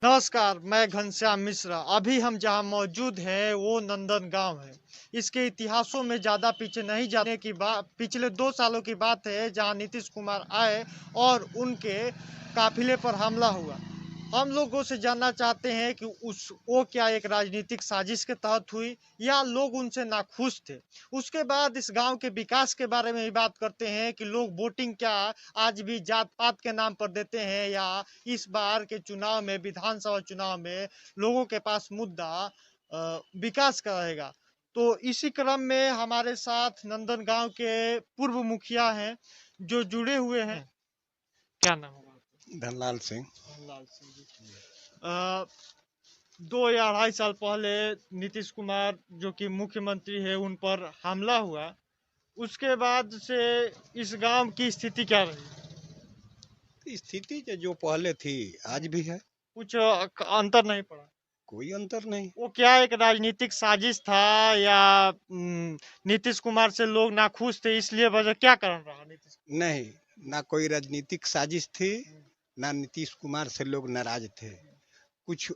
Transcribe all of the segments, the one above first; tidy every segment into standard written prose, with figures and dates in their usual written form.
नमस्कार, मैं घनश्याम मिश्रा। अभी हम जहाँ मौजूद हैं वो नंदन गांव है। इसके इतिहासों में ज़्यादा पीछे नहीं जाने की बात, पिछले 2 सालों की बात है जहाँ नीतीश कुमार आए और उनके काफिले पर हमला हुआ। हम लोगों से जानना चाहते हैं कि उस वो क्या एक राजनीतिक साजिश के तहत हुई या लोग उनसे नाखुश थे। उसके बाद इस गांव के विकास के बारे में भी बात करते हैं कि लोग वोटिंग क्या आज भी जात पात के नाम पर देते हैं या इस बार के चुनाव में, विधानसभा चुनाव में लोगों के पास मुद्दा विकास का रहेगा। तो इसी क्रम में हमारे साथ नंदन गांव के पूर्व मुखिया हैं जो जुड़े हुए हैं। क्या नाम होगा आपका? धनलाल सिंह। धनलाल सिंह जी। 2 या 2.5 साल पहले नीतीश कुमार जो कि मुख्यमंत्री है उन पर हमला हुआ। उसके बाद से इस गांव की स्थिति क्या रही? स्थिति जो पहले थी आज भी है, कुछ अंतर नहीं पड़ा? कोई अंतर नहीं। वो क्या एक राजनीतिक साजिश था या नीतीश कुमार से लोग नाखुश थे इसलिए वजह क्या कारण रहा नीतीश? नहीं, ना कोई राजनीतिक साजिश थी, ना नीतीश कुमार से लोग नाराज थे। कुछ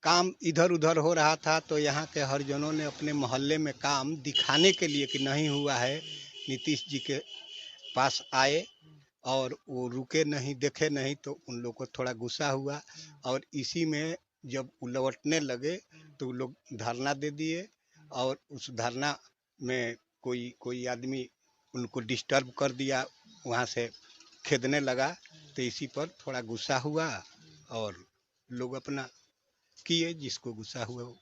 काम इधर उधर हो रहा था तो यहाँ के हरिजनों ने अपने मोहल्ले में काम दिखाने के लिए कि नहीं हुआ है, नीतीश जी के पास आए और वो रुके नहीं, देखे नहीं, तो उन लोग को थोड़ा गुस्सा हुआ और इसी में जब वो लौटने लगे तो वो लोग धरना दे दिए और उस धरना में कोई कोई आदमी उनको डिस्टर्ब कर दिया, वहाँ से खेदने लगा, तो इसी पर थोड़ा गुस्सा हुआ और लोग अपना किए, जिसको गुस्सा हुआ वो।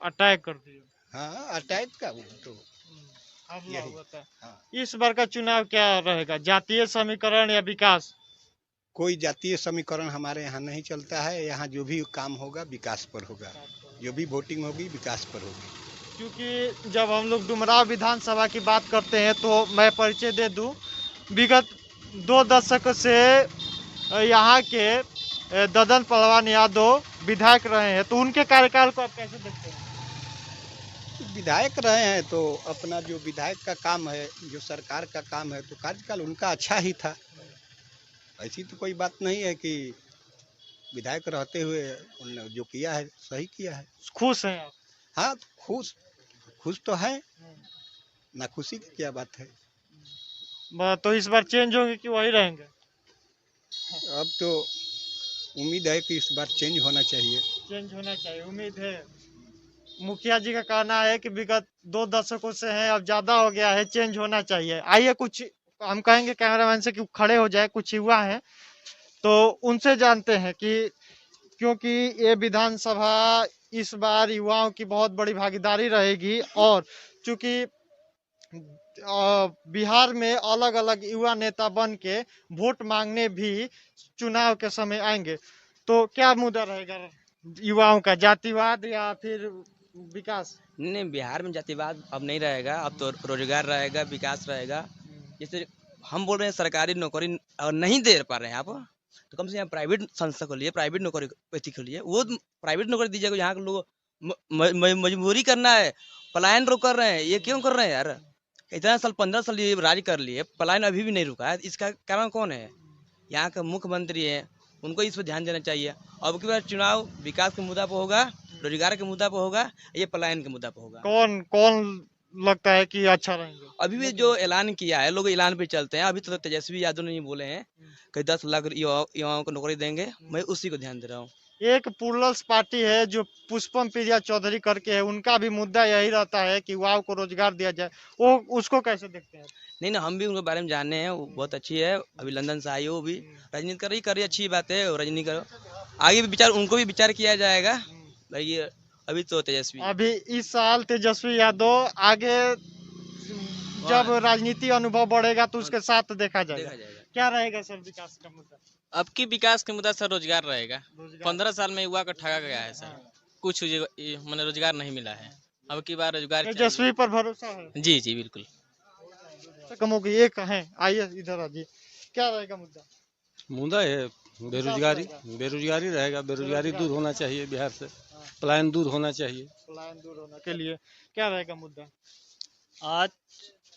अटैक कर दिया। हाँ, अटैक का वो तो हमला यही। हुआ था। हाँ, इस बार का चुनाव क्या रहेगा, जातीय समीकरण या विकास? कोई जातीय समीकरण हमारे यहाँ नहीं चलता है। यहाँ जो भी काम होगा विकास पर होगा, जो भी वोटिंग होगी विकास पर होगी। क्योंकि जब हम लोग डुमराव विधानसभा की बात करते हैं तो मैं परिचय दे दूं, विगत 2 दशक से यहाँ के ददन पहलवान यादव विधायक रहे हैं, तो उनके कार्यकाल को आप कैसे देखते हैं? विधायक रहे हैं तो अपना जो विधायक का काम है, जो सरकार का काम है, तो कार्यकाल उनका अच्छा ही था। ऐसी तो कोई बात नहीं है कि विधायक रहते हुए उन्होंने जो किया है सही किया है। खुश हैं आप? हाँ, खुश खुश तो है, ना खुशी की क्या बात है। तो इस बार चेंज होंगे कि वही रहेंगे? अब तो उम्मीद है कि इस बार चेंज होना चाहिए। चेंज होना चाहिए, उम्मीद है। मुखिया जी का कहना है कि विगत 2 दशकों से है, अब ज्यादा हो गया है, चेंज होना चाहिए। आइए कुछ हम कहेंगे कैमरामैन से कि खड़े हो जाए, कुछ युवा हैं तो उनसे जानते हैं कि क्योंकि ये विधानसभा इस बार युवाओं की बहुत बड़ी भागीदारी रहेगी और चूंकि बिहार में अलग अलग युवा नेता बन के वोट मांगने भी चुनाव के समय आएंगे, तो क्या मुद्दा रहेगा युवाओं का, जातिवाद या फिर विकास? नहीं, बिहार में जातिवाद अब नहीं रहेगा, अब तो रोजगार रहेगा, विकास रहेगा। जैसे हम बोल रहे हैं सरकारी नौकरी अगर नहीं दे पा रहे हैं आप, तो कम से कम प्राइवेट संस्था खोलिए, प्राइवेट नौकरी अथी खोलिए, वो प्राइवेट नौकरी दीजिएगा। यहाँ के लोग मजबूरी करना है, पलायन रोक कर रहे हैं। ये क्यों कर रहे हैं यार? इतना साल 15 साल ये राज कर लिए, पलायन अभी भी नहीं रुका है। इसका कारण कौन है? यहाँ के मुख्यमंत्री हैं, उनको इस पर ध्यान देना चाहिए। अब की बार चुनाव विकास के मुद्दा पर होगा, रोजगार के मुद्दा पर होगा, ये पलायन के मुद्दा पर होगा। कौन कौन लगता है कि अच्छा रहेंगे? अभी भी जो ऐलान किया है, लोग ऐलान पे चलते हैं। अभी तो तेजस्वी यादव ने बोले हैं कि 10 लाख युवाओं को नौकरी देंगे। मैं उसी को ध्यान दे रहा हूँ। एक प्लूरल्स पार्टी है जो पुष्पम प्रिया चौधरी करके है, उनका भी मुद्दा यही रहता है कि युवाओं को रोजगार दिया जाए, वो उसको कैसे देखते हैं? नहीं ना, हम भी उनके बारे में जानने हैं, वो बहुत अच्छी है। अभी लंदन से आई है, वो भी राजनीति कर रही अच्छी बात है। और राजनीति करो, आगे भी विचार, उनको भी विचार किया जाएगा भाई। ये अभी तो तेजस्वी अभी इस साल तेजस्वी यादव, आगे जब राजनीति अनुभव बढ़ेगा तो उसके साथ देखा जाएगा। क्या रहेगा सर विकास का मुद्दा? अब की विकास के मुद्दा सर रोजगार रहेगा। रोजगार। 15 साल में युवा को ठगा गया है सर। कुछ मैंने रोजगार नहीं मिला है। अब की बार रोजगार तेजस्वी पर भरोसा है? जी जी बिल्कुल। कम होगी एक है, आइए इधर आइए, क्या रहेगा मुद्दा? मुद्दा है बेरोजगारी। बेरोजगारी रहेगा, बेरोजगारी दूर होना चाहिए बिहार से, पलायन दूर होना चाहिए। पलायन दूर होने के लिए क्या रहेगा मुद्दा? आज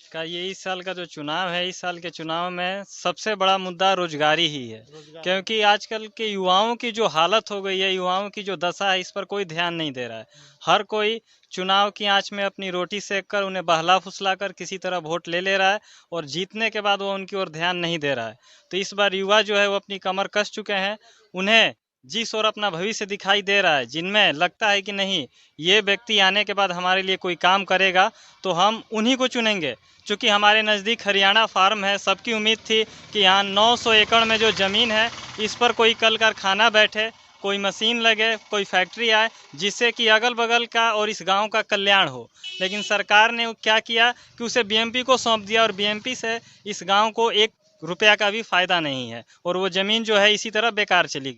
का ये इस साल का जो चुनाव है, इस साल के चुनाव में सबसे बड़ा मुद्दा रोजगारी ही है, क्योंकि आजकल के युवाओं की जो हालत हो गई है, युवाओं की जो दशा है, इस पर कोई ध्यान नहीं दे रहा है। हर कोई चुनाव की आंच में अपनी रोटी सेक कर उन्हें बहला फुसला कर किसी तरह वोट ले रहा है और जीतने के बाद वो उनकी ओर ध्यान नहीं दे रहा है। तो इस बार युवा जो है वो अपनी कमर कस चुके हैं, उन्हें जिस ओर अपना भविष्य दिखाई दे रहा है, जिनमें लगता है कि नहीं ये व्यक्ति आने के बाद हमारे लिए कोई काम करेगा, तो हम उन्हीं को चुनेंगे। चूँकि हमारे नज़दीक हरियाणा फार्म है, सबकी उम्मीद थी कि यहाँ 900 एकड़ में जो ज़मीन है इस पर कोई कल कारखाना बैठे, कोई मशीन लगे, कोई फैक्ट्री आए, जिससे कि अगल बगल का और इस गांव का कल्याण हो। लेकिन सरकार ने क्या किया कि उसे बीएमपी को सौंप दिया और बीएमपी से इस गांव को 1 रुपया का भी फ़ायदा नहीं है और वो ज़मीन जो है इसी तरह बेकार चली गई।